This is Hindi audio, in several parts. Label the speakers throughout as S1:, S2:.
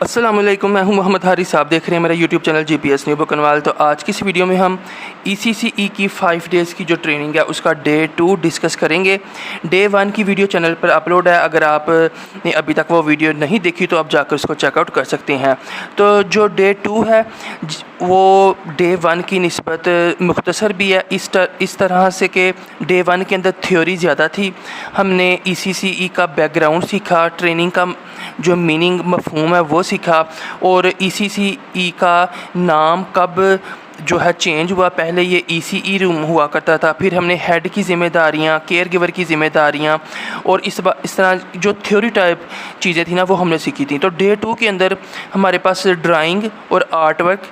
S1: अस्सलामुअलैकुम, मैं हूं मोहम्मद हारिस। आप देख रहे हैं मेरा यूट्यूब चैनल जीपीएस न्यू बुकनवाल। तो आज की इस वीडियो में हम ईसीसीई की 5 डेज़ की जो ट्रेनिंग है उसका डे 2 डिस्कस करेंगे। डे 1 की वीडियो चैनल पर अपलोड है, अगर आपने अभी तक वो वीडियो नहीं देखी तो आप जाकर उसको चेकआउट कर सकते हैं। तो जो डे 2 है वो डे 1 की निस्बत मुख्तसर भी है, इस तरह से कि डे 1 के अंदर थ्योरी ज़्यादा थी। हमने ईसीसीई का बैकग्राउंड सीखा, ट्रेनिंग का जो मीनिंग मफ़हूम है वो सीखा, और ईसीसीई का नाम कब जो है चेंज हुआ। पहले ये ईसीई रूम हुआ करता था, फिर हमने हेड की ज़िम्मेदारियाँ, केयर गिवर की ज़िम्मेदारियाँ और इस तरह जो थ्योरी टाइप चीज़ें थी ना वो हमने सीखी थी। तो डे 2 के अंदर हमारे पास ड्राइंग और आर्ट वर्क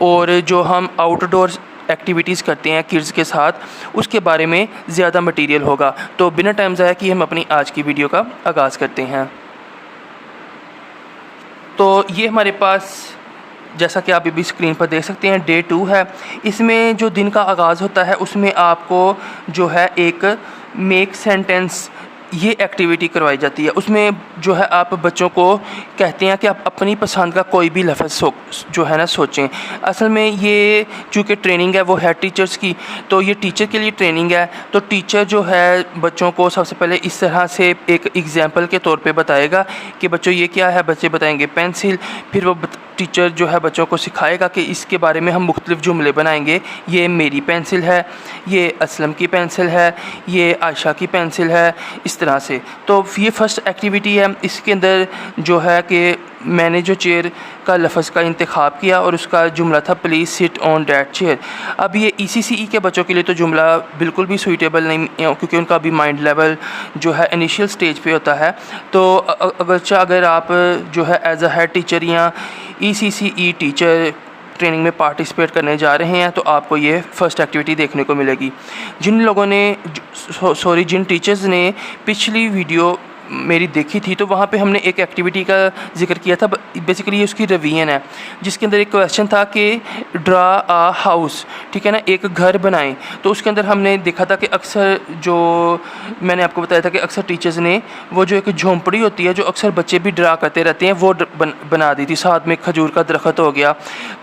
S1: और जो हम आउटडोर एक्टिविटीज़ करते हैं किड्स के साथ, उसके बारे में ज़्यादा मटीरियल होगा। तो बिना टाइम ज़ाया किए हम अपनी आज की वीडियो का आगाज़ करते हैं। तो ये हमारे पास, जैसा कि आप अभी स्क्रीन पर देख सकते हैं, डे 2 है। इसमें जो दिन का आगाज़ होता है उसमें आपको जो है एक मेक सेंटेंस ये एक्टिविटी करवाई जाती है। उसमें जो है आप बच्चों को कहते हैं कि आप अपनी पसंद का कोई भी लफ्ज़ जो है ना सोचें। असल में ये चूँकि ट्रेनिंग है वो है टीचर्स की, तो ये टीचर के लिए ट्रेनिंग है। तो टीचर जो है बच्चों को सबसे पहले इस तरह से एक एग्जांपल के तौर पे बताएगा कि बच्चों ये क्या है। बच्चे बताएंगे पेंसिल, फिर वो टीचर जो है बच्चों को सिखाएगा कि इसके बारे में हम मुख्तलिफ जुमले बनाएंगे। ये मेरी पेंसिल है, ये असलम की पेंसिल है, ये आयशा की पेंसिल है, इस तरह से। तो ये फ़र्स्ट एक्टिविटी है। इसके अंदर जो है कि मैंने जो चेयर का लफ्ज़ का इंतखाब किया और उसका जुमला था please sit on that chair. अब ये ईसीसीई के बच्चों के लिए तो जुमला बिल्कुल भी सूटेबल नहीं, क्योंकि उनका अभी माइंड लेवल जो है इनिशियल स्टेज पे होता है। तो अगर आप जो है एज अ हेड टीचर या ईसीसीई टीचर ट्रेनिंग में पार्टिसिपेट करने जा रहे हैं तो आपको ये फ़र्स्ट एक्टिविटी देखने को मिलेगी। जिन टीचर्स ने पिछली वीडियो मेरी देखी थी तो वहाँ पे हमने एक एक्टिविटी का जिक्र किया था। बेसिकली ये उसकी रिवीजन है, जिसके अंदर एक क्वेश्चन था कि ड्रा आ हाउस, ठीक है ना, एक घर बनाएं। तो उसके अंदर हमने देखा था कि अक्सर जो मैंने आपको बताया था कि अक्सर टीचर्स ने वो जो एक झोंपड़ी होती है जो अक्सर बच्चे भी ड्रा करते रहते हैं वो बना दी थी। साथ में खजूर का दरख्त हो गया।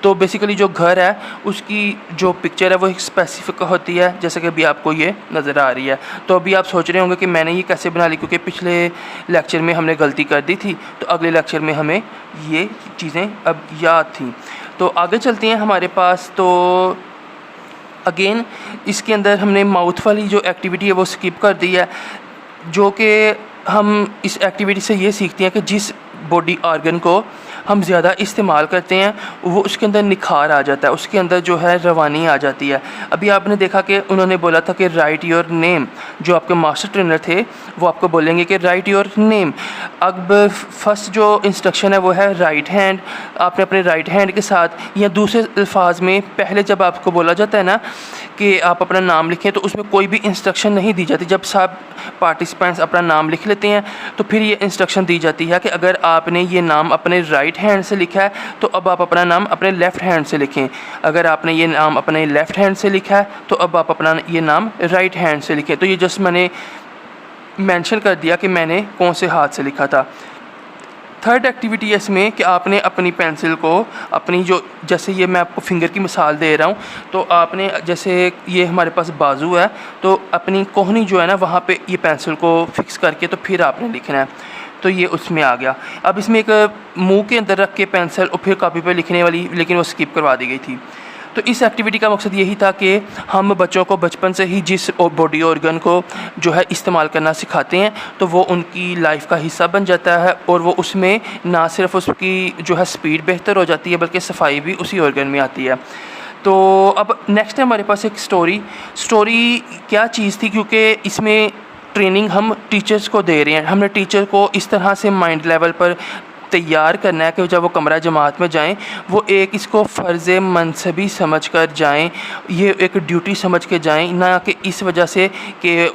S1: तो बेसिकली जो घर है उसकी जो पिक्चर है वो एक स्पेसिफिक होती है, जैसे कि अभी आपको ये नज़र आ रही है। तो अभी आप सोच रहे होंगे कि मैंने ये कैसे बना ली, क्योंकि पिछले लेक्चर में हमने गलती कर दी थी, तो अगले लेक्चर में हमें ये चीज़ें अब याद थी। तो आगे चलते हैं हमारे पास। तो अगेन इसके अंदर हमने माउथ वाली जो एक्टिविटी है वो स्किप कर दी है, जो कि हम इस एक्टिविटी से ये सीखते हैं कि जिस बॉडी ऑर्गन को हम ज़्यादा इस्तेमाल करते हैं वो उसके अंदर निखार आ जाता है, उसके अंदर जो है रवानी आ जाती है। अभी आपने देखा कि उन्होंने बोला था कि राइट योर नेम। जो आपके मास्टर ट्रेनर थे वो आपको बोलेंगे कि राइट योर नेम। अब फर्स्ट जो इंस्ट्रक्शन है वो है राइट हैंड। आपने अपने राइट हैंड के साथ या दूसरे अल्फाज में, पहले जब आपको बोला जाता है ना कि आप अपना नाम लिखें तो उसमें कोई भी इंस्ट्रक्शन नहीं दी जाती। जब सब पार्टिसिपेंट्स अपना नाम लिख लेते हैं तो फिर ये इंस्ट्रक्शन दी जाती है कि अगर आपने ये नाम अपने राइट हैंड से लिखा है तो अब आप अपना नाम अपने लेफ़्ट हैंड से लिखें। अगर आपने ये नाम अपने लेफ़्ट हैंड से लिखा है तो अब आप अपना ये नाम राइट हैंड से लिखें। तो ये जस्ट मैंने मेंशन कर दिया कि मैंने कौन से हाथ से लिखा था। थर्ड एक्टिविटी है इसमें कि आपने अपनी पेंसिल को अपनी जो, जैसे ये मैं आपको फिंगर की मिसाल दे रहा हूँ, तो आपने जैसे ये हमारे पास बाजू है तो अपनी कोहनी जो है ना वहाँ पे ये पेंसिल को फिक्स करके तो फिर आपने लिखना है। तो ये उसमें आ गया। अब इसमें एक मुंह के अंदर रख के पेंसिल और फिर कॉपी पे लिखने वाली, लेकिन वो स्किप करवा दी गई थी। तो इस एक्टिविटी का मकसद यही था कि हम बच्चों को बचपन से ही जिस बॉडी ऑर्गन को जो है इस्तेमाल करना सिखाते हैं तो वो उनकी लाइफ का हिस्सा बन जाता है, और वो उसमें ना सिर्फ उसकी जो है स्पीड बेहतर हो जाती है बल्कि सफाई भी उसी ऑर्गन में आती है। तो अब नेक्स्ट है हमारे पास एक स्टोरी क्या चीज़ थी, क्योंकि इसमें ट्रेनिंग हम टीचर्स को दे रहे हैं। हमने टीचर को इस तरह से माइंड लेवल पर तैयार करना है कि जब वो कमरा जमात में जाएं वो एक इसको फ़र्ज़ मनसबी समझ कर जाएँ, ये एक ड्यूटी समझ के जाएँ, ना कि इस वजह से कि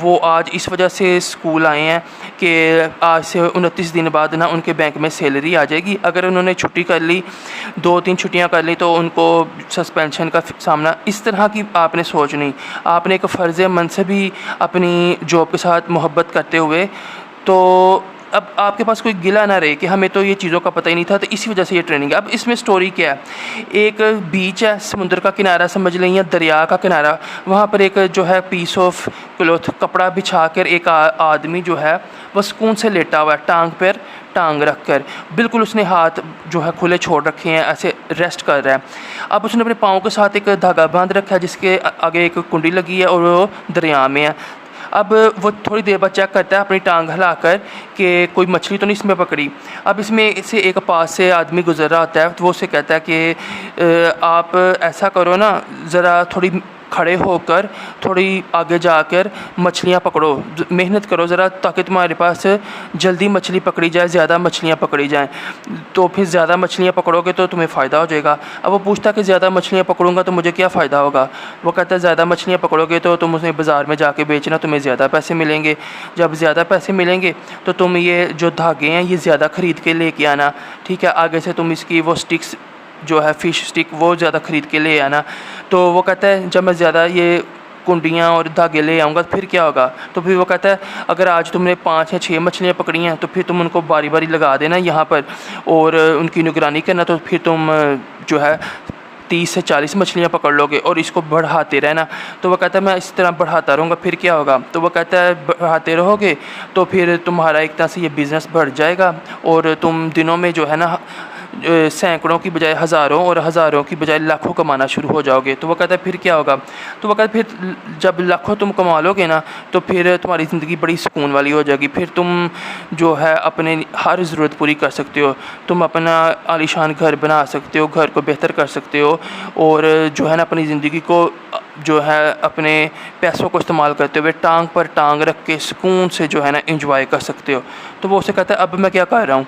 S1: वो आज इस वजह से स्कूल आए हैं कि आज से 29 दिन बाद ना उनके बैंक में सैलरी आ जाएगी। अगर उन्होंने छुट्टी कर ली, 2-3 छुट्टियां कर ली तो उनको सस्पेंशन का सामना, इस तरह की आपने सोच नहीं। आपने एक फ़र्ज़ मनसबी अपनी जॉब के साथ मोहब्बत करते हुए तो अब आपके पास कोई गिला ना रहे कि हमें तो ये चीज़ों का पता ही नहीं था, तो इसी वजह से ये ट्रेनिंग है। अब इसमें स्टोरी क्या है, एक बीच है, समुद्र का किनारा समझ लें या दरिया का किनारा, वहाँ पर एक जो है पीस ऑफ क्लॉथ, कपड़ा बिछा कर एक आदमी जो है वह सुकून से लेटा हुआ है, टांग पर टांग रख कर, बिल्कुल उसने हाथ जो है खुले छोड़ रखे हैं, ऐसे रेस्ट कर रहा है। अब उसने अपने पाँव के साथ एक धागा बांध रखा है जिसके आगे एक कुंडी लगी है और वो दरिया में है। अब वो थोड़ी देर बाद चेक करता है अपनी टांग हिलाकर कि कोई मछली तो नहीं इसमें पकड़ी। अब इसमें से एक पास से आदमी गुजर रहा होता है, तो वो उससे कहता है कि आप ऐसा करो ना, ज़रा थोड़ी खड़े होकर थोड़ी आगे जाकर मछलियाँ पकड़ो, मेहनत करो ज़रा, ताकि तुम्हारे पास जल्दी मछली पकड़ी जाए, ज़्यादा मछलियाँ पकड़ी जाएँ, तो फिर ज़्यादा मछलियाँ पकड़ोगे तो तुम्हें फ़ायदा हो जाएगा। अब वो पूछता है कि ज़्यादा मछलियाँ पकड़ूंगा तो मुझे क्या फ़ायदा होगा। वो कहता है ज़्यादा मछलियाँ पकड़ोगे तो तुम उसे बाज़ार में जाके बेचना, तुम्हें ज़्यादा पैसे मिलेंगे। जब ज़्यादा पैसे मिलेंगे तो तुम ये जो धागे हैं ये ज़्यादा ख़रीद के लेके आना, ठीक है। आगे से तुम इसकी वो स्टिक्स जो है फ़िश स्टिक वो ज़्यादा ख़रीद के ले आना। तो वो कहता है जब मैं ज़्यादा ये कुंडियाँ और धागे ले आऊँगा फिर क्या होगा। तो फिर वो कहता है अगर आज तुमने 5 या 6 मछलियाँ पकड़ी हैं तो फिर तुम उनको बारी बारी लगा देना यहाँ पर और उनकी निगरानी करना, तो फिर तुम जो है 30 से 40 मछलियाँ पकड़ लोगे और इसको बढ़ाते रहना। तो वो कहता है मैं इस तरह बढ़ाता रहूँगा फिर क्या होगा। तो वो कहता है बढ़ाते रहोगे तो फिर तुम्हारा एक तरह से ये बिज़नेस बढ़ जाएगा और तुम दिनों में जो है ना सैकड़ों की बजाय हज़ारों और हज़ारों की बजाय लाखों कमाना शुरू हो जाओगे। तो वो कहता है फिर क्या होगा। तो वो कहता है फिर जब लाखों तुम कमा लोगे ना तो फिर तुम्हारी ज़िंदगी बड़ी सुकून वाली हो जाएगी। फिर तुम जो है अपने हर ज़रूरत पूरी कर सकते हो, तुम अपना आलीशान घर बना सकते हो, घर को बेहतर कर सकते हो और जो है ना अपनी ज़िंदगी को जो है अपने पैसों को इस्तेमाल करते हुए टांग पर टांग रख के सुकून से जो है ना एंजॉय कर सकते हो। तो वो उसे कहता है अब मैं क्या कर रहा हूँ,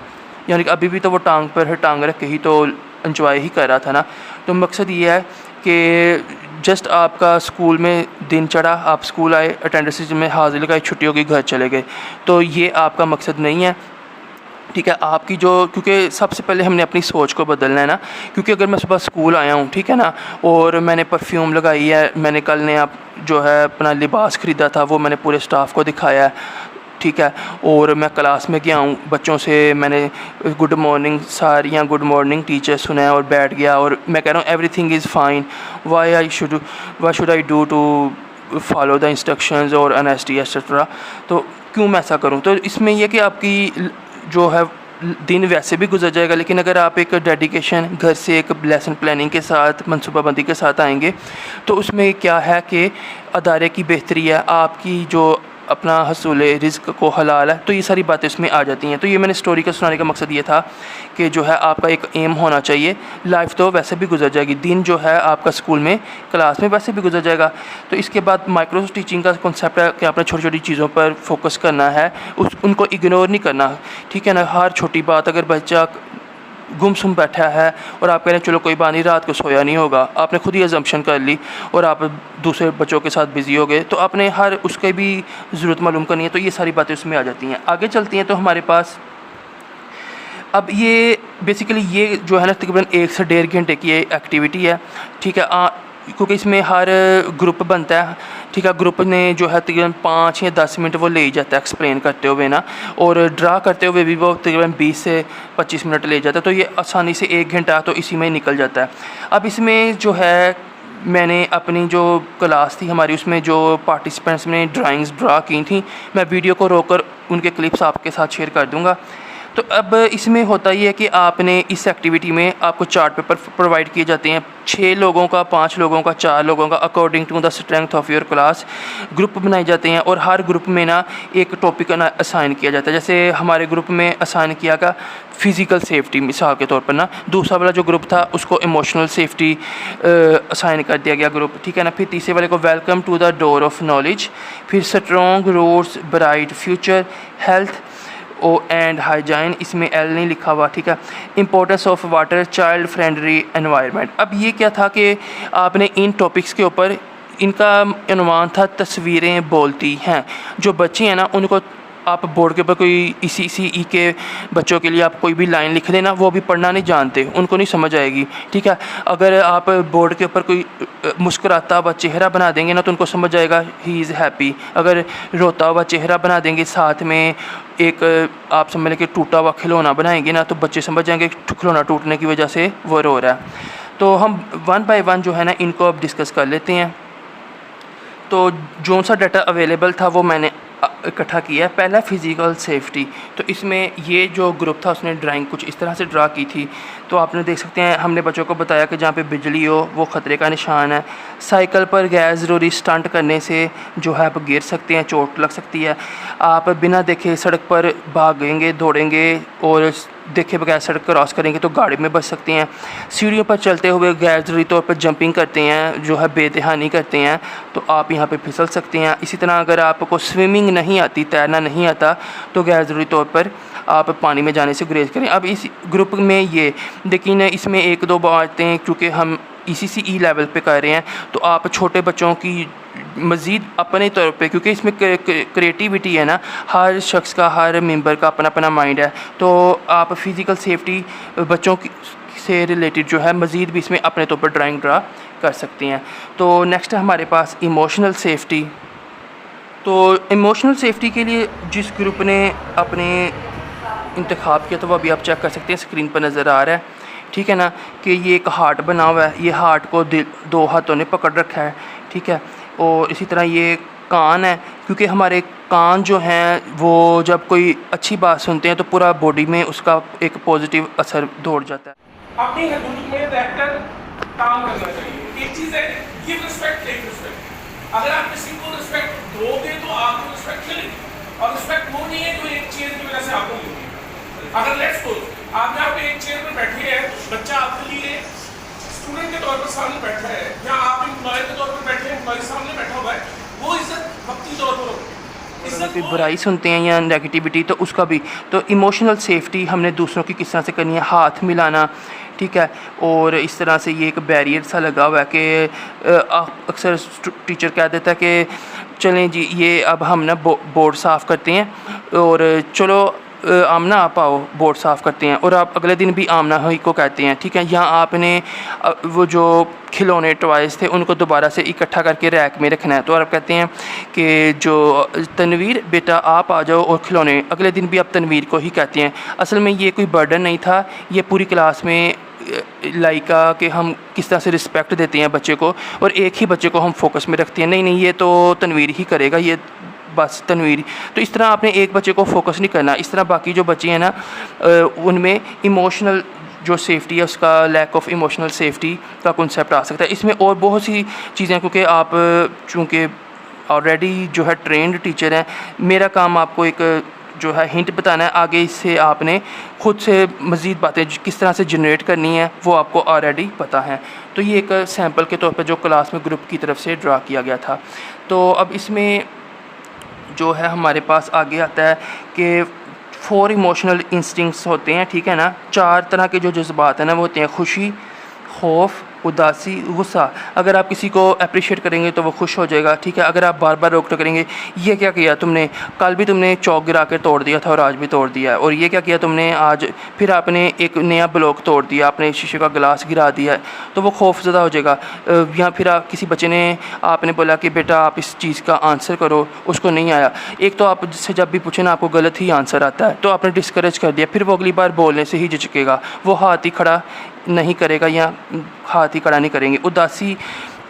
S1: यानी कि अभी भी तो वो टांग पर टांग रख के ही तो एंजॉय ही कर रहा था ना। तो मकसद ये है कि जस्ट आपका स्कूल में दिन चढ़ा, आप स्कूल आए, अटेंडेंस में हाज़िरी लगाई, छुट्टी हो गई, घर चले गए, तो ये आपका मकसद नहीं है, ठीक है। आपकी जो क्योंकि सबसे पहले हमने अपनी सोच को बदलना है ना, क्योंकि अगर मैं सुबह स्कूल आया हूँ, ठीक है ना, और मैंने परफ्यूम लगाई है, मैंने कल नया जो है अपना लिबास ख़रीदा था वो मैंने पूरे स्टाफ को दिखाया है, ठीक है, और मैं क्लास में गया हूँ, बच्चों से मैंने गुड मॉर्निंग सर या गुड मॉर्निंग टीचर सुना है और बैठ गया और मैं कह रहा हूँ everything is fine, why should I do to follow the instructions और ऑनेस्टी एक्सेट्रा। तो क्यों मैं ऐसा करूँ। तो इसमें यह कि आपकी जो है दिन वैसे भी गुजर जाएगा, लेकिन अगर आप एक डेडिकेशन घर से एक लेसन प्लानिंग के साथ मनसूबाबंदी के साथ आएंगे तो उसमें क्या है कि अदारे की बेहतरी है, आपकी जो अपना हसूल रिज़्क़ को हलाल है, तो ये सारी बातें इसमें आ जाती हैं। तो ये मैंने स्टोरी का सुनाने का मकसद ये था कि जो है आपका एक एम होना चाहिए। लाइफ तो वैसे भी गुजर जाएगी, दिन जो है आपका स्कूल में क्लास में वैसे भी गुजर जाएगा। तो इसके बाद माइक्रो टीचिंग का कॉन्सेप्ट है कि आपने छोटी छोटी चीज़ों पर फोकस करना है, उनको इग्नोर नहीं करना, ठीक है ना। हर छोटी बात, अगर बच्चा गुमसुम बैठा है और आप कह रहे हैं चलो कोई बात नहीं रात को सोया नहीं होगा, आपने खुद ही अजम्पशन कर ली और आप दूसरे बच्चों के साथ बिज़ी हो गए, तो आपने हर उसके भी ज़रूरत मालूम करनी है। तो ये सारी बातें उसमें आ जाती हैं। आगे चलती हैं तो हमारे पास अब ये बेसिकली ये जो है ना तकरीबन 1 से 1.5 घंटे की एक्टिविटी है, ठीक है। क्योंकि इसमें हर ग्रुप बनता है, ठीक है। ग्रुप ने जो है तकरीबन 5 या 10 मिनट वो ले ही जाता है एक्सप्लेन करते हुए ना, और ड्रा करते हुए भी वो तकरीबन 20 से 25 मिनट ले जाता है। तो ये आसानी से 1 घंटा तो इसी में निकल जाता है। अब इसमें जो है मैंने अपनी जो क्लास थी हमारी उसमें जो पार्टिसिपेंट्स ने ड्राइंग्स ड्रा की थी, मैं वीडियो को रोककर उनके क्लिप्स आपके साथ शेयर कर दूँगा। तो अब इसमें होता ही है कि आपने इस एक्टिविटी में आपको चार्ट पेपर प्रोवाइड किए जाते हैं, 6 लोगों का, 5 लोगों का, 4 लोगों का, according to the strength of your class group बनाए जाते हैं और हर ग्रुप में ना एक टॉपिक असाइन किया जाता है। जैसे हमारे ग्रुप में असाइन किया गया फ़िज़िकल सेफ्टी मिसाल के तौर पर ना, दूसरा वाला जो ग्रुप था उसको इमोशनल सेफ्टी असाइन कर दिया गया ग्रुप, ठीक है ना। फिर तीसरे वाले को welcome to the door of knowledge, फिर strong roads bright future, health and hygiene, इसमें एल नहीं लिखा हुआ, ठीक है। Importance of water, child friendly environment. अब ये क्या था कि आपने इन टॉपिक्स के ऊपर, इनका अनुमान था तस्वीरें बोलती हैं। जो बच्चे हैं ना उनको आप बोर्ड के ऊपर कोई ECCE के बच्चों के लिए आप कोई भी लाइन लिख देना, वो भी पढ़ना नहीं जानते, उनको नहीं समझ आएगी, ठीक है। अगर आप बोर्ड के ऊपर कोई मुस्कुराता हुआ चेहरा बना देंगे ना तो उनको समझ आएगा ही इज़ हैप्पी। अगर रोता हुआ चेहरा बना देंगे, साथ में एक आप समझ लें कि टूटा हुआ खिलौना बनाएंगे ना, तो बच्चे समझ जाएंगे खिलौना टूटने की वजह से वो रो रहा है। तो हम 1 बाय 1 जो है ना इनको अब डिस्कस कर लेते हैं। तो जो सा डाटा अवेलेबल था वो मैंने इकट्ठा किया है। पहला फ़िज़िकल सेफ्टी, तो इसमें ये जो ग्रुप था उसने ड्राइंग कुछ इस तरह से ड्रा की थी। तो आपने देख सकते हैं हमने बच्चों को बताया कि जहाँ पे बिजली हो वो ख़तरे का निशान है। साइकिल पर गैर ज़रूरी स्टंट करने से जो है आप गिर सकते हैं, चोट लग सकती है। आप बिना देखे सड़क पर भागेंगे, दौड़ेंगे और देखे बगैर सड़क क्रॉस करेंगे तो गाड़ी में बच सकते हैं। सीढ़ियों पर चलते हुए गैर ज़रूरी तौर पर जंपिंग करते हैं, जो है बेदहानी करते हैं, तो आप यहाँ पे फिसल सकते हैं। इसी तरह अगर आपको स्विमिंग नहीं आती, तैरना नहीं आता, तो गैर ज़रूरी तौर पर आप पानी में जाने से गुरेज करें। अब इस ग्रुप में ये लेकिन इसमें 1-2 बातें, क्योंकि हम ECCE लेवल पे कर रहे हैं, तो आप छोटे बच्चों की मज़ीद अपने तौर पे, क्योंकि इसमें क्रिएटिविटी है ना, हर शख्स का, हर मेंबर का अपना अपना माइंड है, तो आप फ़िज़िकल सेफ्टी बच्चों की से रिलेटेड जो है मज़ीद भी इसमें अपने तौर पर ड्राइंग ड्रा कर सकते हैं। तो नेक्स्ट है हमारे पास इमोशनल सेफ्टी। तो इमोशनल सेफ्टी के लिए जिस ग्रुप ने अपने इंतखाब किया तो वो अभी आप चेक कर सकते हैं, स्क्रीन पर नज़र आ रहा है, ठीक है ना, कि ये एक हार्ट बना हुआ है। ये हार्ट को 2 हाथों ने पकड़ रखा है, ठीक है। और इसी तरह ये कान है, क्योंकि हमारे कान जो हैं वो जब कोई अच्छी बात सुनते हैं तो पूरा बॉडी में उसका एक पॉजिटिव असर दौड़ जाता है।
S2: अपनी हदूद में रहकर काम करना चाहिए। एक चीज़ है गिव रिस्पेक्ट, टेक रिस्पेक्ट। अगर आप किसी को रिस्पेक्ट दोगे तो आपको रिस्पेक्ट मिलेगी, और रिस्पेक्ट वो नहीं है जो एक चेयर की वजह से आपको मिलेगी। अगर लेट्स सपोज आप यहाँ पे एक चेयर पर बैठे हैं, बच्चा आपके लिए स्टूडेंट के तौर पर सामने बैठा है, या आप एम्प्लॉय के तौर पर बैठे हैं, एम्प्लॉय सामने बैठा हुआ है, वो इज्जत वक्ती तौर पर होगी।
S1: कोई बुराई सुनते हैं या नेगेटिविटी, तो उसका भी, तो इमोशनल सेफ्टी हमने दूसरों की किस तरह से करनी है, हाथ मिलाना, ठीक है। और इस तरह से ये एक बैरियर सा लगा हुआ है कि अक्सर टीचर कह देता है कि चलें जी ये अब हम ना बोर्ड साफ़ करते हैं, और चलो आमना आप आओ बोर्ड साफ़ करते हैं, और आप अगले दिन भी आमना ही को कहते हैं, ठीक है। यहाँ आपने वो जो खिलौने टॉयज़ थे उनको दोबारा से इकट्ठा करके रैक में रखना है, तो आप कहते हैं कि जो तनवीर बेटा आप आ जाओ, और खिलौने अगले दिन भी आप तनवीर को ही कहते हैं। असल में ये कोई बर्डन नहीं था, ये पूरी क्लास में लाइका कि हम किस तरह से रिस्पेक्ट देते हैं बच्चे को, और एक ही बच्चे को हम फोकस में रखते हैं, नहीं ये तो तनवीर ही करेगा, ये बस तनवीर। तो इस तरह आपने एक बच्चे को फोकस नहीं करना। इस तरह बाकी जो बच्चे हैं ना उनमें इमोशनल जो सेफ्टी है, उसका लैक ऑफ इमोशनल सेफ्टी का कॉन्सेप्ट आ सकता है। इसमें और बहुत सी चीज़ें, क्योंकि आप चूँकि ऑलरेडी जो है ट्रेंड टीचर हैं, मेरा काम आपको एक जो है हिंट बताना है। आगे इससे आपने खुद से मज़ीद बातें किस तरह से जनरेट करनी है वो आपको ऑलरेडी पता है। तो ये एक सैम्पल के तौर पर जो क्लास में ग्रुप की तरफ से ड्रा किया गया था। तो अब इसमें जो है हमारे पास आगे आता है कि 4 इमोशनल इंस्टिंक्ट्स होते हैं, ठीक है ना। 4 तरह के जो जज्बात हैं ना वो होते हैं खुशी, खौफ, उदासी, गुस्सा। अगर आप किसी को अप्रिशिएट करेंगे तो वो खुश हो जाएगा, ठीक है। अगर आप बार बार रोक टोक करेंगे, ये क्या किया तुमने, कल भी तुमने चौक गिरा के तोड़ दिया था और आज भी तोड़ दिया है, और ये क्या किया तुमने आज, फिर आपने एक नया ब्लॉक तोड़ दिया, आपने शीशे का गिलास गिरा दिया है, तो वो खौफज़दा हो जाएगा। या फिर किसी बच्चे ने आपने बोला कि बेटा आप इस चीज़ का आंसर करो, उसको नहीं आया। एक तो आप जिससे जब भी पूछे ना आपको गलत ही आंसर आता है, तो आपने डिस्करेज कर दिया, फिर वो अगली बार बोलने से ही झिझकेगा, वो हाथ ही खड़ा नहीं करेगा या हाथ ही खड़ा नहीं करेंगे। उदासी,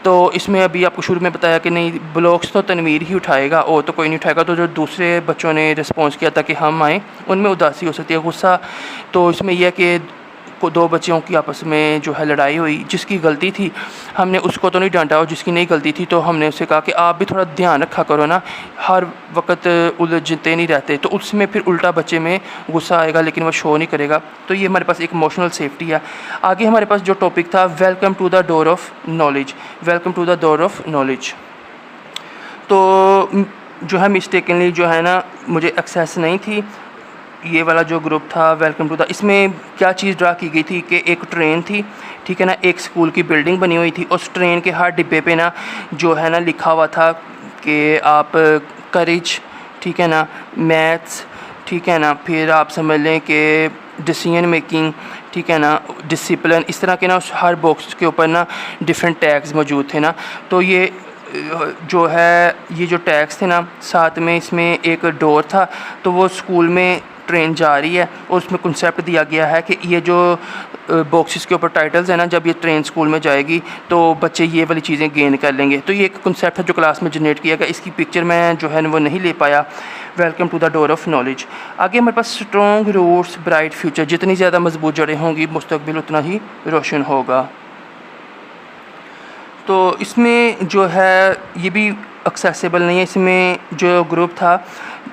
S1: तो इसमें अभी आपको शुरू में बताया कि नहीं ब्लॉक्स तो तनवीर ही उठाएगा और तो कोई नहीं उठाएगा, तो जो दूसरे बच्चों ने रिस्पॉन्स किया था कि हम आएँ, उनमें उदासी हो सकती है। गुस्सा, तो इसमें यह है कि 2 बच्चों की आपस में जो है लड़ाई हुई, जिसकी गलती थी हमने उसको तो नहीं डांटा, और जिसकी नहीं गलती थी तो हमने उससे कहा कि आप भी थोड़ा ध्यान रखा करो ना, हर वक्त उलझते नहीं रहते, तो उसमें फिर उल्टा बच्चे में गुस्सा आएगा लेकिन वो शो नहीं करेगा। तो ये हमारे पास एक इमोशनल सेफ्टी है। आगे हमारे पास जो टॉपिक था, welcome to the door of knowledge, welcome to the door of knowledge. तो जो है मिस्टेकनली जो है ना मुझे एक्सेस नहीं थी, ये वाला जो ग्रुप था वेलकम टू द, इसमें क्या चीज़ ड्रा की गई थी कि एक ट्रेन थी, ठीक है ना, एक स्कूल की बिल्डिंग बनी हुई थी, उस ट्रेन के हर डिब्बे पे ना जो है ना लिखा हुआ था कि आप करेज, ठीक है ना, मैथ्स, ठीक है ना, फिर आप समझ लें कि डिसीजन मेकिंग, ठीक है ना, डिसिप्लिन, इस तरह के ना उस हर बॉक्स के ऊपर ना डिफरेंट टैग्स मौजूद थे ना। तो ये जो है ये जो टैग्स थे ना, साथ में इसमें एक डोर था, तो वो स्कूल में ट्रेन जा रही है और उसमें कंसेप्ट दिया गया है कि ये जो बॉक्सेस के ऊपर टाइटल्स हैं ना, जब ये ट्रेन स्कूल में जाएगी तो बच्चे ये वाली चीज़ें गेन कर लेंगे। तो ये एक कंसेप्ट है जो क्लास में जनरेट किया गया। इसकी पिक्चर मैं जो है वो नहीं ले पाया। Welcome to the door of knowledge. आगे हमारे पास स्ट्रॉन्ग रूट्स ब्राइट फ्यूचर। जितनी ज़्यादा मजबूत जड़ें होंगी मुस्तकबिल उतना ही रोशन होगा। तो इसमें जो है ये भी एक्सेसिबल नहीं है। इसमें जो ग्रुप था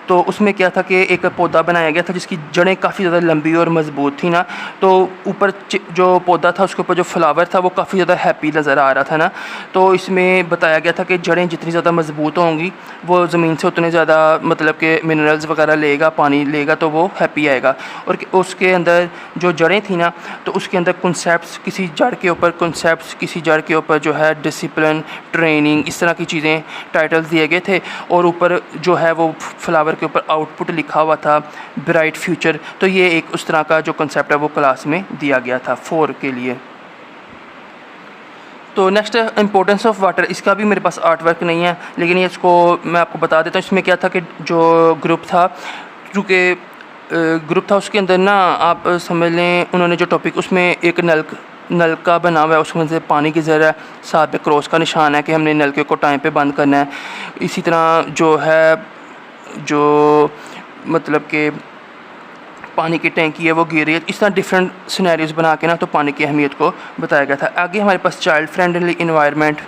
S1: तो उसमें क्या था कि एक पौधा बनाया गया था जिसकी जड़ें काफ़ी ज़्यादा लंबी और मज़बूत थी ना। तो ऊपर जो पौधा था उसके ऊपर जो फ्लावर था वो काफ़ी ज़्यादा हैप्पी नज़र आ रहा था ना। तो इसमें बताया गया था कि जड़ें जितनी ज़्यादा मज़बूत होंगी वो ज़मीन से उतने ज़्यादा मतलब कि मिनरल्स वगैरह लेगा, पानी लेगा, तो वो हैप्पी आएगा। और उसके अंदर जो जड़ें थी ना तो उसके अंदर कॉन्सेप्ट्स, किसी जड़ के ऊपर कॉन्सेप्ट्स, किसी जड़ के ऊपर जो है डिसिप्लिन, ट्रेनिंग, इस तरह की चीज़ें टाइटल्स दिए गए थे। और ऊपर जो है वो फ्लावर के ऊपर आउटपुट लिखा हुआ था ब्राइट फ्यूचर। तो ये एक उस तरह का जो कंसेप्ट है वो क्लास में दिया गया था 4 के लिए। तो नेक्स्ट इंपॉर्टेंस ऑफ वाटर, इसका भी मेरे पास आर्ट वर्क नहीं है, लेकिन ये इसको मैं आपको बता देता हूँ। इसमें क्या था कि जो ग्रुप था, चूँकि ग्रुप था उसके अंदर ना आप समझ लें उन्होंने जो टॉपिक, उसमें एक नलका बना हुआ है, उसमें से पानी की ज़र है, साथ पे क्रॉस का निशान है कि हमने नलके को टाइम पे बंद करना है। इसी तरह जो है जो मतलब कि पानी की टैंकी है वो गिर रही है। इस तरह डिफरेंट सिनेरियोज बना के ना तो पानी की अहमियत को बताया गया था। आगे हमारे पास चाइल्ड फ्रेंडली इन्वायरमेंट।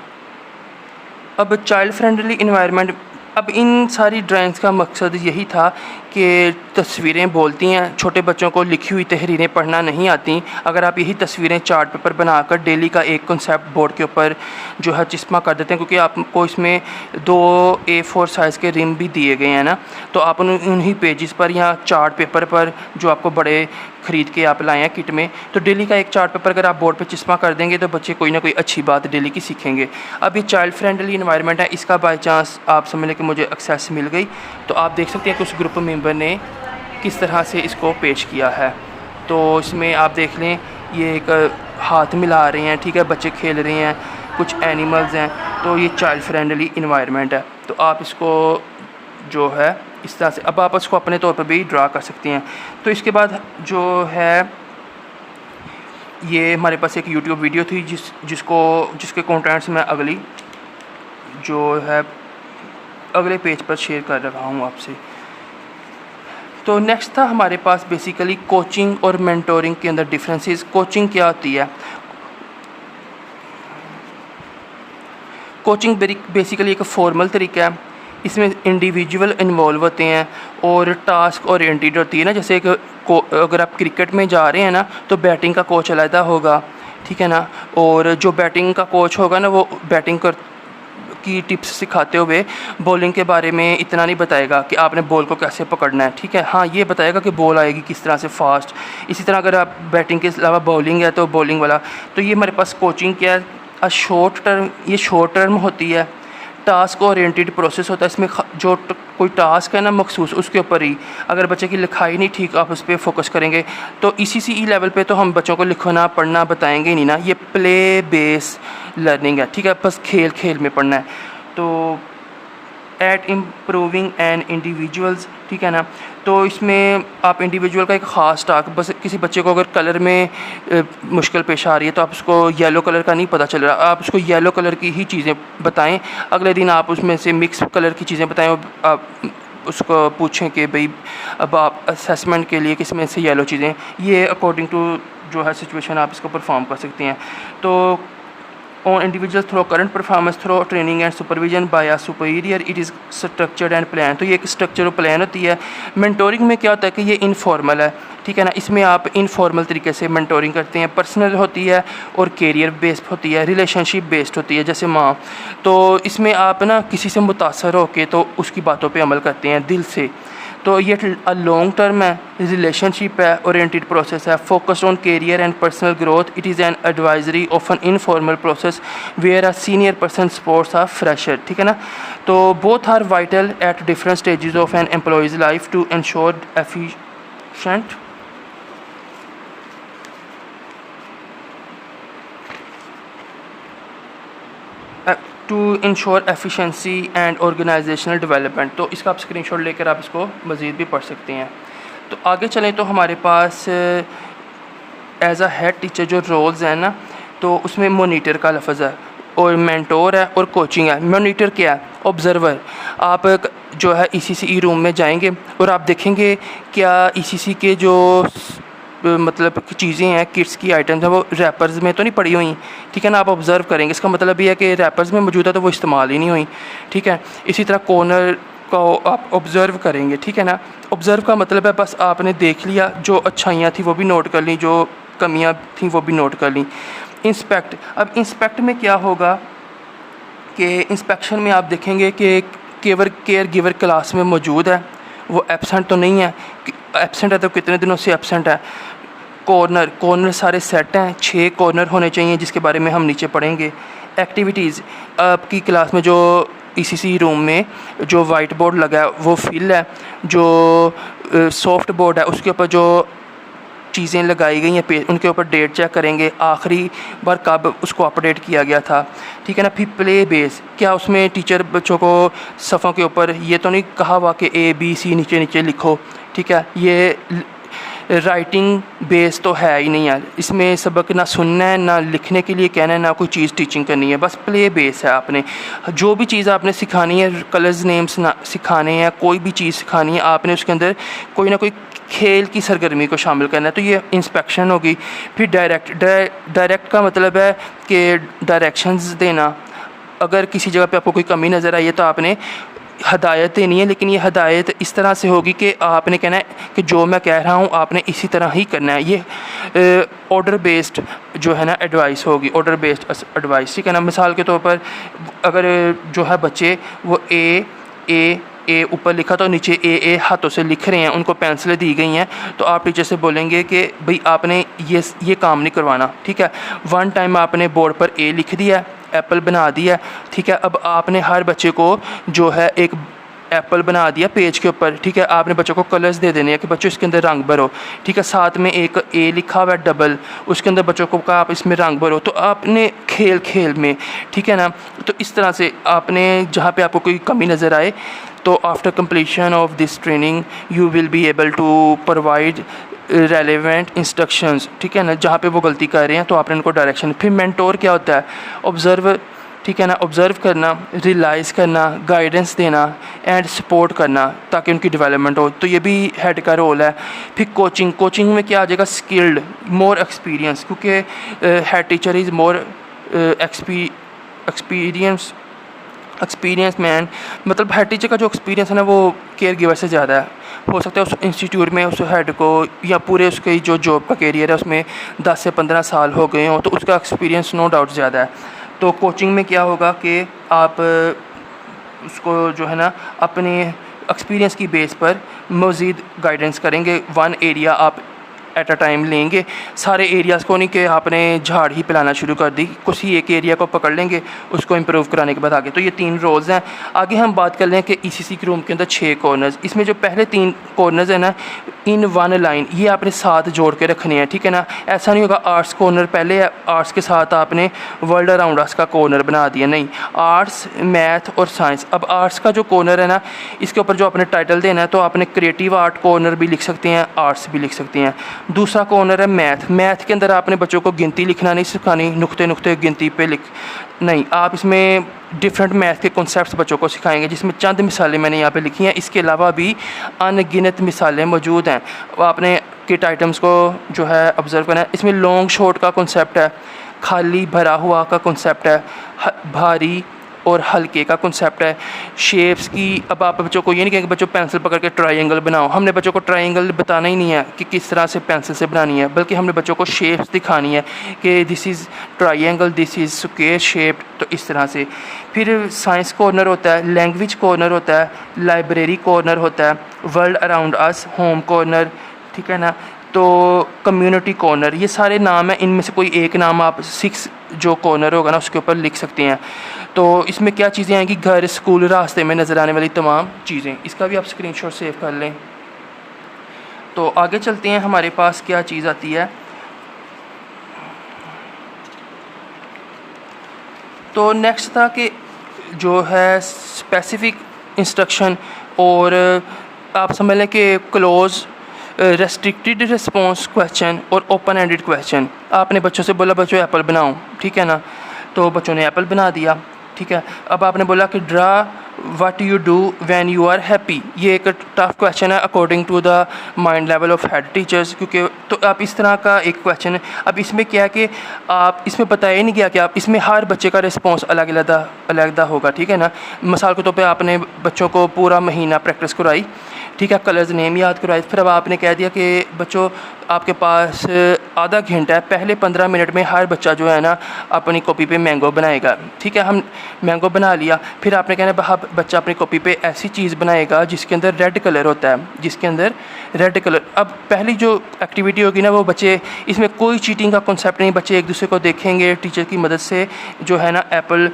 S1: अब चाइल्ड फ्रेंडली इन्वायरमेंट, अब इन सारी ड्राइंग्स का मकसद यही था कि तस्वीरें बोलती हैं। छोटे बच्चों को लिखी हुई तहरीरें पढ़ना नहीं आती। अगर आप यही तस्वीरें चार्ट पेपर बनाकर डेली का एक कॉन्सेप्ट बोर्ड के ऊपर जो है चिस्मा कर देते हैं, क्योंकि आपको इसमें 2 A4 साइज़ के रिम भी दिए गए हैं ना, तो आप उन्हीं पेजेस पर या चार्ट पेपर पर जो आपको बड़े ख़रीद के आप लाए हैं किट में, तो डेली का एक चार्ट पेपर अगर आप बोर्ड पे चिस्मा कर देंगे तो बच्चे कोई ना कोई अच्छी बात डेली की सीखेंगे। अब ये चाइल्ड फ्रेंडली इन्वायरमेंट है, इसका बाई चांस आप समझ लें कि मुझे एक्सेस मिल गई, तो आप देख सकते हैं कि उस ग्रुप मेंबर ने किस तरह से इसको पेश किया है। तो इसमें आप देख लें ये एक हाथ मिला रहे हैं, ठीक है, बच्चे खेल रहे हैं, कुछ एनिमल्स हैं, तो ये चाइल्ड फ्रेंडली इन्वायरमेंट है। तो आप इसको जो है इस तरह से अब आप इसको अपने तौर पर भी ड्रा कर सकते हैं। तो इसके बाद जो है ये हमारे पास एक यूट्यूब वीडियो थी जिसके कंटेंट्स मैं अगले पेज पर शेयर कर रहा हूँ आपसे। तो नेक्स्ट था हमारे पास बेसिकली कोचिंग और मेंटोरिंग के अंदर डिफरेंसेस। कोचिंग क्या होती है? कोचिंग बेसिकली एक फॉर्मल तरीका है, इसमें इंडिविजुअल इन्वॉल्व होते हैं और टास्क ओरिएंटेड होती है ना। जैसे अगर आप क्रिकेट में जा रहे हैं ना तो बैटिंग का कोच अलग होगा, ठीक है ना, और जो बैटिंग का कोच होगा ना वो बैटिंग की टिप्स सिखाते हुए बॉलिंग के बारे में इतना नहीं बताएगा कि आपने बॉल को कैसे पकड़ना है, ठीक है। हाँ, ये बताएगा कि बॉल आएगी किस तरह से फास्ट। इसी तरह अगर आप बैटिंग के अलावा बॉलिंग है तो बॉलिंग वाला। तो ये हमारे पास कोचिंग क्या है, ये शॉर्ट टर्म होती है, टास्क ओरिएंटेड प्रोसेस होता है। इसमें जो कोई टास्क है ना मखसूस, उसके ऊपर ही अगर बच्चे की लिखाई नहीं ठीक, आप उस पर फोकस करेंगे तो ECCE लेवल पे तो हम बच्चों को लिखना पढ़ना बताएंगे ही नहीं ना। ये प्ले बेस लर्निंग है, ठीक है, बस खेल में पढ़ना है। तो एट इम्प्रूविंग एन इंडिविजुअल्स, ठीक है ना। तो इसमें आप इंडिविजुअल का एक ख़ास टास्क, बस किसी बच्चे को अगर कलर में मुश्किल पेश आ रही है तो आप उसको येलो कलर का नहीं पता चल रहा, आप उसको येलो कलर की ही चीज़ें बताएं। अगले दिन आप उसमें से मिक्स कलर की चीज़ें बताएं। आप उसको पूछें कि भाई अब आप असेसमेंट के लिए किस में से येलो चीज़ें, ये अकॉर्डिंग टू जो है सिचुएशन आप इसको परफॉर्म कर सकते हैं। तो on individuals through current performance through training and supervision by a superior, it is structured and planned। तो ये एक स्ट्रक्चर और प्लान होती है। मेंटोरिंग में क्या होता है कि ये इनफॉर्मल है, ठीक है ना। इसमें आप इनफॉर्मल तरीके से मेंटोरिंग करते हैं, पर्सनल होती है और कैरियर बेस्ड होती है, रिलेशनशिप बेस्ड होती है, जैसे माँ। तो इसमें आप ना किसी से मुतासर होके तो उसकी बातों पे अमल करते हैं दिल से। तो ये लॉन्ग टर्म है, रिलेशनशिप है, ओरिएंटेड प्रोसेस है, focused on career and personal growth. It is an advisory of an informal process where a senior person supports a fresher, ठीक है ना। तो both are vital at different stages of an employee's life to ensure efficient to ensure efficiency and organisational development. तो इसका आप स्क्रीनशॉट लेकर आप इसको मज़ीद भी पढ़ सकते हैं। तो आगे चलें तो हमारे पास एज अ हेड टीचर जो रोल्स हैं ना, तो उसमें मोनीटर का लफ्ज़ है और मेंटोर है और कोचिंग है। मोनीटर क्या है? ऑब्ज़र्वर। आप जो है ECCE रूम में जाएंगे और आप देखेंगे क्या ECC के जो मतलब चीज़ें हैं, किट्स की आइटम्स हैं, वो रैपर्स में तो नहीं पड़ी हुई, ठीक है ना। आप ऑब्ज़र्व करेंगे, इसका मतलब ये है कि रैपर्स में मौजूद है तो वो इस्तेमाल ही नहीं हुई, ठीक है। इसी तरह कॉर्नर को आप ऑब्ज़र्व करेंगे, ठीक है ना। ऑब्ज़र्व का मतलब है बस आपने देख लिया, जो अच्छाइयाँ थी वो भी नोट कर ली, जो कमियाँ थी वो भी नोट कर ली। इंस्पेक्ट। अब इंस्पेक्ट में क्या होगा कि इंस्पेक्शन में आप देखेंगे कि केयर गिवर क्लास में मौजूद है, वो एब्सेंट तो नहीं है, एब्सेंट है तो कितने दिनों से एब्सेंट है। कॉर्नर सारे सेट हैं, 6 कॉर्नर होने चाहिए जिसके बारे में हम नीचे पढ़ेंगे। एक्टिविटीज़, आपकी क्लास में जो ECC रूम में जो वाइट बोर्ड लगा है वो फिल है, जो सॉफ्ट बोर्ड है उसके ऊपर जो चीज़ें लगाई गई हैं पेज, उनके ऊपर डेट चेक करेंगे, आखिरी बार कब उसको अपडेट किया गया था, ठीक है ना। फिर प्ले बेस, क्या उसमें टीचर बच्चों को सफ़ों के ऊपर ये तो नहीं कहा हुआ कि ABC नीचे नीचे लिखो, ठीक है। ये राइटिंग बेस तो है ही नहीं है, इसमें सबक ना सुनना है, ना लिखने के लिए कहना है, ना कोई चीज़ टीचिंग करनी है, बस प्ले बेस है। आपने जो भी चीज़ आपने सिखानी है, कलर्स नेम्स ना सिखाने हैं, कोई भी चीज़ सिखानी है, आपने उसके अंदर कोई ना कोई खेल की सरगर्मी को शामिल करना है। तो ये इंस्पेक्शन होगी। फिर डायरेक्ट का मतलब है कि डायरेक्शंस देना। अगर किसी जगह पे आपको कोई कमी नज़र आई है तो आपने हदायत देनी है, लेकिन ये हदायत इस तरह से होगी कि आपने कहना है कि जो मैं कह रहा हूँ आपने इसी तरह ही करना है। ये ऑर्डर बेस्ड जो है ना एडवाइस होगी, ऑर्डर बेस्ड एडवाइस, ठीक है ना। मिसाल के तौर पर अगर जो है बच्चे वो ए ऊपर लिखा तो नीचे ए हाथों से लिख रहे हैं, उनको पेंसिलें दी गई हैं, तो आप टीचर से बोलेंगे कि भाई आपने ये काम नहीं करवाना, ठीक है। वन टाइम आपने बोर्ड पर ए लिख दिया, एप्पल बना दिया, ठीक है। अब आपने हर बच्चे को जो है एक एप्पल बना दिया पेज के ऊपर, ठीक है। आपने बच्चों को कलर्स दे देने हैं कि बच्चों इसके अंदर रंग भरो, ठीक है। साथ में एक ए लिखा हुआ है डबल, उसके अंदर बच्चों को कहा आप इसमें रंग भरो, तो आपने खेल में, ठीक है ना। तो इस तरह से आपने जहाँ पे आपको कोई कमी नज़र आए तो after completion of this training you will be able to provide relevant instructions, ठीक है ना। जहाँ पे वो गलती कर रहे हैं तो आपने उनको डायरेक्शन। फिर मेंटोर क्या होता है? ऑब्जर्व, ठीक है ना। ऑब्ज़र्व करना, रियलाइज़ करना, गाइडेंस देना एंड सपोर्ट करना ताकि उनकी डेवलपमेंट हो, तो ये भी हेड का रोल है। फिर कोचिंग में क्या आ जाएगा? स्किल्ड, मोर एक्सपीरियंस, क्योंकि head teacher is more experience man, मतलब हेड टीचर का जो एक्सपीरियंस है ना वो केयर गिवर से ज़्यादा है। हो सकता है उस इंस्टीट्यूट में उस हेड को या पूरे उसके जो जॉब का कैरियर है उसमें 10 से 15 साल हो गए हों, तो उसका एक्सपीरियंस नो डाउट ज़्यादा है। तो कोचिंग में क्या होगा कि आप उसको जो है ना अपने एक्सपीरियंस की बेस पर मज़ीद गाइडेंस करेंगे। वन एरिया आप एट अ टाइम लेंगे, सारे एरियाज़ को नहीं कि आपने झाड़ ही पिलाना शुरू कर दी, कुछ ही एक एरिया को पकड़ लेंगे, उसको इम्प्रूव कराने के बाद आगे। तो ये 3 रोल्स हैं। आगे हम बात कर लें कि ECC के रूम के अंदर 6 कॉर्नर्स, इसमें जो पहले 3 कॉर्नर्स हैं ना इन वन लाइन, ये आपने साथ जोड़ के रखने हैं, ठीक है ना। ऐसा नहीं होगा आर्ट्स कॉर्नर पहले है, आर्ट्स के साथ आपने वर्ल्ड अराउंड अस का कॉर्नर बना दिया, नहीं, आर्ट्स, मैथ और साइंस। अब आर्ट्स का जो कॉर्नर है ना, इसके ऊपर जो आपने टाइटल देना है तो आपने क्रिएटिव आर्ट कॉर्नर भी लिख सकते हैं, आर्ट्स भी लिख सकते हैं। दूसरा कॉर्नर है मैथ के अंदर आपने बच्चों को गिनती लिखना नहीं सिखानी, नुक्ते गिनती पे लिख नहीं, आप इसमें डिफरेंट मैथ के कॉन्सेप्ट्स बच्चों को सिखाएंगे, जिसमें चंद मिसालें मैंने यहाँ पे लिखी हैं। इसके अलावा भी अनगिनत मिसालें मौजूद हैं, आपने किट आइटम्स को जो है ऑब्ज़र्व करना है। इसमें लॉन्ग शॉर्ट का कॉन्सेप्ट है, खाली भरा हुआ का कॉन्सेप्ट है, भारी और हल्के का कॉन्सेप्ट है। शेप्स की अब आप बच्चों को ये नहीं कहेंगे बच्चों पेंसिल पकड़ के ट्रायंगल बनाओ, हमने बच्चों को ट्रायंगल बताना ही नहीं है कि किस तरह से पेंसिल से बनानी है, बल्कि हमने बच्चों को शेप्स दिखानी है कि this is triangle, this is square shaped. तो इस तरह से फिर साइंस कॉर्नर होता है, लैंग्वेज कॉर्नर होता है, लाइब्रेरी कॉर्नर होता है, world around us, home corner, ठीक है ना, तो कम्युनिटी कॉर्नर। ये सारे नाम हैं, इनमें से कोई एक नाम आप 6 जो कॉर्नर होगा ना उसके ऊपर लिख सकते हैं। तो इसमें क्या चीज़ें आएंगी, घर, स्कूल, रास्ते में नज़र आने वाली तमाम चीज़ें। इसका भी आप स्क्रीनशॉट सेव कर लें। तो आगे चलते हैं, हमारे पास क्या चीज़ आती है। तो नेक्स्ट था कि जो है स्पेसिफिक इंस्ट्रक्शन, और आप समझ लें कि क्लोज, रेस्ट्रिक्टेड रिस्पॉन्स क्वेश्चन और ओपन एंडेड क्वेश्चन। आपने बच्चों से बोला बच्चों एप्पल बनाओ, ठीक है ना, तो बच्चों ने एप्पल बना दिया, ठीक है। अब आपने बोला कि draw what you do when you are happy. ये एक टफ क्वेश्चन है according to the mind level of head teachers, क्योंकि तो आप इस तरह का एक क्वेश्चन है। अब इसमें क्या है कि आप इसमें बताया ही नहीं गया कि आप इसमें हर बच्चे का रिस्पॉन्स अलग होगा, ठीक है ना। मिसाल के तौर पे आपने बच्चों को पूरा महीना प्रैक्टिस कराई, ठीक है, कलर्स नेम याद करवाए, फिर अब आपने कह दिया कि बच्चों आपके पास आधा घंटा है, पहले 15 मिनट में हर बच्चा जो है ना अपनी कॉपी पे मैंगो बनाएगा, ठीक है। हम मैंगो बना लिया, फिर आपने कहना बच्चा अपनी कॉपी पे ऐसी चीज़ बनाएगा जिसके अंदर रेड कलर होता है, जिसके अंदर रेड कलर। अब पहली जो एक्टिविटी होगी ना वो बच्चे, इसमें कोई चीटिंग का कॉन्सेप्ट नहीं, बच्चे एक दूसरे को देखेंगे, टीचर की मदद से जो है ना एप्पल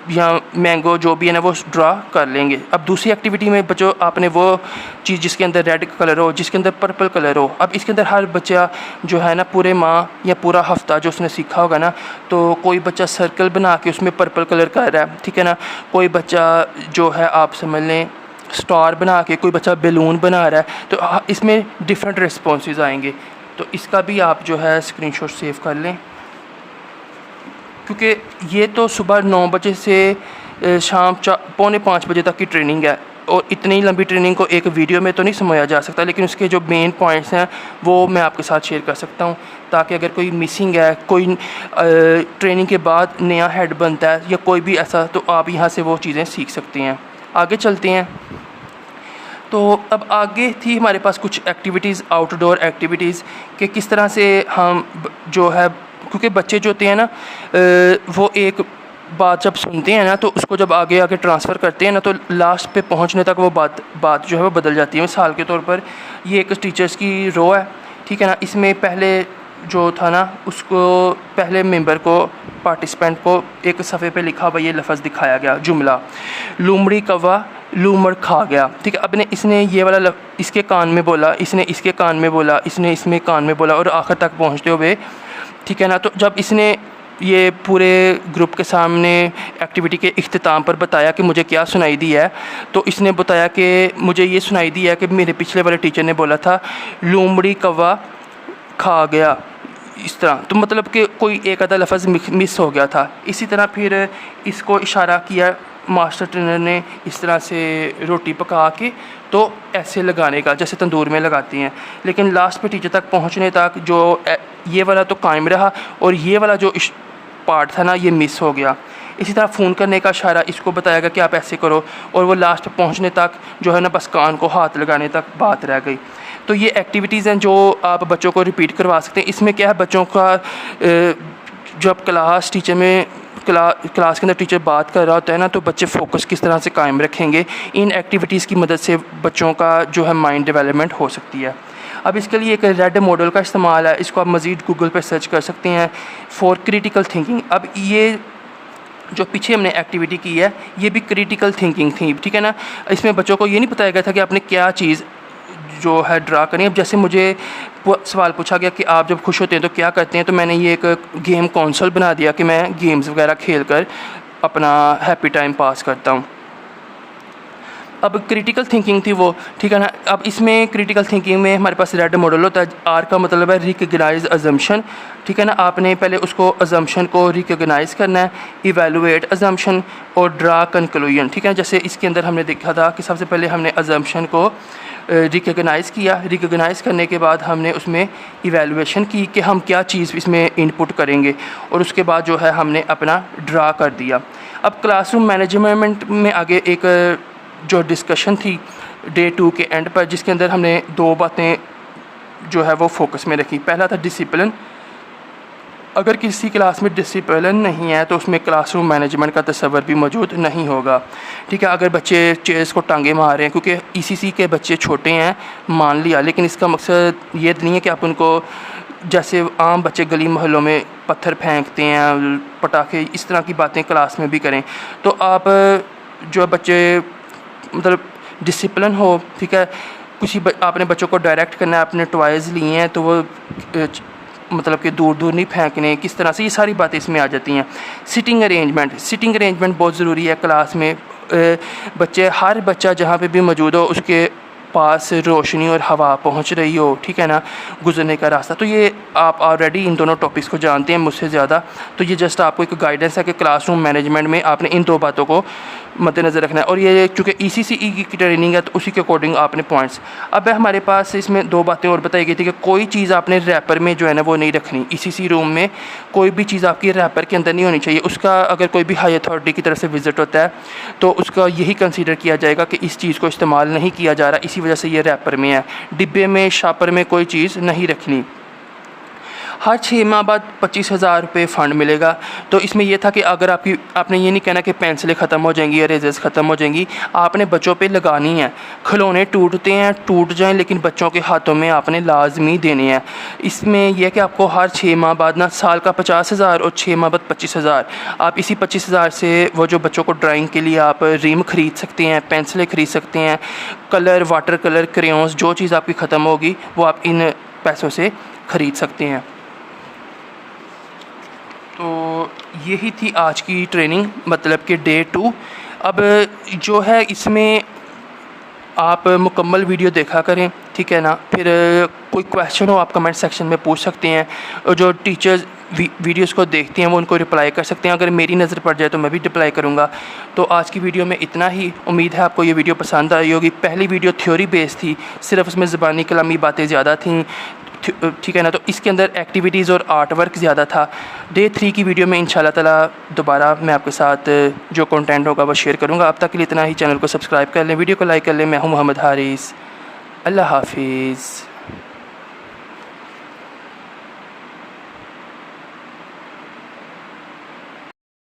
S1: या मैंगो जो भी है ना वो ड्रा कर लेंगे। अब दूसरी एक्टिविटी में बच्चों आपने वो चीज़ जिसके अंदर रेड कलर हो, जिसके अंदर पर्पल कलर हो, अब इसके अंदर हर बच्चा जो है ना पूरे माह या पूरा हफ्ता जो उसने सीखा होगा ना, तो कोई बच्चा सर्कल बना के उसमें पर्पल कलर कर रहा है, ठीक है ना, कोई बच्चा जो है आप समझ लें स्टार बना के, कोई बच्चा बैलून बना रहा है, तो इसमें डिफरेंट रिस्पॉन्सेज आएंगे। तो इसका भी आप जो है स्क्रीनशॉट सेव कर लें, क्योंकि ये तो सुबह 9 बजे से शाम 4:45 बजे तक की ट्रेनिंग है, और इतनी लंबी ट्रेनिंग को एक वीडियो में तो नहीं समझाया जा सकता, लेकिन उसके जो मेन पॉइंट्स हैं वो मैं आपके साथ शेयर कर सकता हूँ, ताकि अगर कोई मिसिंग है, कोई ट्रेनिंग के बाद नया हेड बनता है या कोई भी ऐसा, तो आप यहाँ से वो चीज़ें सीख सकते हैं। आगे चलते हैं। तो अब आगे थी हमारे पास कुछ एक्टिविटीज़, आउटडोर एक्टिविटीज़, कि किस तरह से हम जो है, क्योंकि बच्चे जो होते हैं ना वो एक बात जब सुनते हैं ना तो उसको जब आगे आगे ट्रांसफ़र करते हैं ना, तो लास्ट पे पहुंचने तक वो बात जो है वो बदल जाती है। मिसाल के तौर पर ये एक टीचर्स की रो है, ठीक है ना, इसमें पहले जो था ना उसको पहले मेंबर को, पार्टिसिपेंट को एक सफ़े पे लिखा हुआ ये लफ्ज़ दिखाया गया, जुमला लूमड़ी कौवा लूमड़ खा गया, ठीक है। अब इसने ये वाला इसके कान में बोला, इसने इसके कान में बोला, इसने इसमें कान में बोला, और आखिर तक पहुँचते हुए, ठीक है ना। तो जब इसने ये पूरे ग्रुप के सामने एक्टिविटी के इख्तिताम पर बताया कि मुझे क्या सुनाई दी है, तो इसने बताया कि मुझे ये सुनाई दी है कि मेरे पिछले वाले टीचर ने बोला था लूमड़ी कौवा खा गया, इस तरह। तो मतलब कि कोई एक आधा लफ्ज़ मिस हो गया था। इसी तरह फिर इसको इशारा किया मास्टर ट्रेनर ने इस तरह से रोटी पका के, तो ऐसे लगाने का जैसे तंदूर में लगाती हैं, लेकिन लास्ट पे टीचर तक पहुंचने तक जो ये वाला तो कायम रहा, और ये वाला जो पार्ट था ना ये मिस हो गया। इसी तरह फ़ोन करने का इशारा इसको बताया गया कि आप ऐसे करो, और वो लास्ट पे पहुंचने तक जो है ना बस कान को हाथ लगाने तक बात रह गई। तो ये एक्टिविटीज़ हैं जो आप बच्चों को रिपीट करवा सकते हैं। इसमें क्या है, बच्चों का जब क्लास के अंदर टीचर बात कर रहा होता है ना, तो बच्चे फोकस किस तरह से कायम रखेंगे, इन एक्टिविटीज़ की मदद से बच्चों का जो है माइंड डेवलपमेंट हो सकती है। अब इसके लिए एक रेड मॉडल का इस्तेमाल है, इसको आप मज़ीद गूगल पर सर्च कर सकते हैं, फॉर क्रिटिकल थिंकिंग। अब ये जो पीछे हमने एक्टिविटी की है ये भी क्रिटिकल थिंकिंग थी, ठीक है ना। इसमें बच्चों को ये नहीं बताया गया था कि आपने क्या चीज़ जो है ड्रा करनी है। अब जैसे मुझे सवाल पूछा गया कि आप जब खुश होते हैं तो क्या करते हैं, तो मैंने ये एक गेम कंसोल बना दिया कि मैं गेम्स वगैरह खेल कर अपना हैप्पी टाइम पास करता हूँ। अब क्रिटिकल थिंकिंग थी वो, ठीक है ना। अब इसमें क्रिटिकल थिंकिंग में हमारे पास रेड मॉडल होता है, आर का मतलब है रिकग्नाइज अजम्पशन, ठीक है ना। आपने पहले उसको अजम्पशन को रिकग्नाइज करना है, इवेलुएट अजम्पशन और ड्रा कंक्लूजन, ठीक है। जैसे इसके अंदर हमने देखा था कि सबसे पहले हमने अजम्पशन को रिकॉग्नाइज़ किया। रिकॉग्नाइज़ करने के बाद हमने उसमें इवैल्यूएशन की कि हम क्या चीज़ इसमें इनपुट करेंगे, और उसके बाद जो है हमने अपना ड्रा कर दिया। अब क्लासरूम मैनेजमेंट में आगे एक जो डिस्कशन थी डे 2 के एंड पर, जिसके अंदर हमने 2 बातें जो है वो फोकस में रखी। पहला था डिसिप्लिन। अगर किसी क्लास में डिसिप्लिन नहीं है तो उसमें क्लासरूम मैनेजमेंट का तस्वर भी मौजूद नहीं होगा। ठीक है, अगर बच्चे चेयर्स को टांगे मार रहे हैं, क्योंकि ईसीसी के बच्चे छोटे हैं मान लिया, लेकिन इसका मकसद ये नहीं है कि आप उनको जैसे आम बच्चे गली मोहल्लों में पत्थर फेंकते हैं, पटाखे, इस तरह की बातें क्लास में भी करें। तो आप जो बच्चे मतलब डिसिप्लिन हो, ठीक है, आपने बच्चों को डायरेक्ट करना है, आपने टॉयज़ लिए हैं तो वो मतलब कि दूर दूर नहीं फेंकने, किस तरह से, ये सारी बातें इसमें आ जाती हैं। सिटिंग अरेंजमेंट बहुत ज़रूरी है क्लास में। हर बच्चा जहाँ पे भी मौजूद हो उसके पास रोशनी और हवा पहुँच रही हो, ठीक है ना, गुजरने का रास्ता। तो ये आप ऑलरेडी इन दोनों टॉपिक्स को जानते हैं मुझसे ज़्यादा, तो ये जस्ट आपको एक गाइडेंस है कि क्लासरूम मैनेजमेंट में आपने इन 2 बातों को मद्देनज़र रखना है। और ये चूँकि ECCE की ट्रेनिंग है तो उसी के अकॉर्डिंग आपने पॉइंट्स। अब हमारे पास इसमें 2 बातें और बताई गई थी कि कोई चीज़ आपने रैपर में जो है ना वो नहीं रखनी। ECC रूम में कोई भी चीज़ आपकी रैपर के अंदर नहीं होनी चाहिए। उसका अगर कोई भी हाई अथॉरिटी की तरफ से विज़िट होता है तो उसका यही कंसीडर किया जाएगा कि इस चीज़ को इस्तेमाल नहीं किया जा रहा, इसी वजह से ये रैपर में है। डिब्बे में, शापर में कोई चीज़ नहीं रखनी। हर 6 माह बाद 25,000 रुपये फ़ंड मिलेगा। तो इसमें यह था कि अगर आपने ये नहीं कहना कि पेंसिलें ख़त्म हो जाएंगी, इरेज़र्स ख़त्म हो जाएंगी, आपने बच्चों पे लगानी है। खिलौने टूटते हैं, टूट जाएं, लेकिन बच्चों के हाथों में आपने लाजमी देने हैं। इसमें यह कि आपको हर 6 माह बाद ना साल का 50,000 और 6 माह बाद 25,000, आप इसी 25,000 से वो जो बच्चों को ड्राइंग के लिए आप रिम ख़रीद सकते हैं, पेंसिलें ख़रीद सकते हैं, कलर, वाटर कलर, क्रेयॉन्स, जो चीज़ आपकी ख़त्म होगी वो आप इन पैसों से ख़रीद सकते हैं। तो यही थी आज की ट्रेनिंग, मतलब कि डे 2। अब जो है इसमें आप मुकम्मल वीडियो देखा करें, ठीक है ना। फिर कोई क्वेश्चन हो आप कमेंट सेक्शन में पूछ सकते हैं, और जो टीचर्स वीडियोस को देखते हैं वो उनको रिप्लाई कर सकते हैं। अगर मेरी नज़र पड़ जाए तो मैं भी रिप्लाई करूँगा। तो आज की वीडियो में इतना ही। उम्मीद है आपको ये वीडियो पसंद आई होगी। पहली वीडियो थ्योरी बेस्ड थी, सिर्फ उसमें ज़बानी कलामी बातें ज़्यादा थीं, ठीक है ना। तो इसके अंदर एक्टिविटीज़ और आर्ट वर्क ज़्यादा था। डे 3 की वीडियो में इंशाल्लाह ताला दोबारा मैं आपके साथ जो कंटेंट होगा वो शेयर करूँगा। अब तक के लिए इतना ही। चैनल को सब्सक्राइब कर लें, वीडियो को लाइक कर लें। मैं हूँ मोहम्मद हारिस। अल्लाह हाफिज़।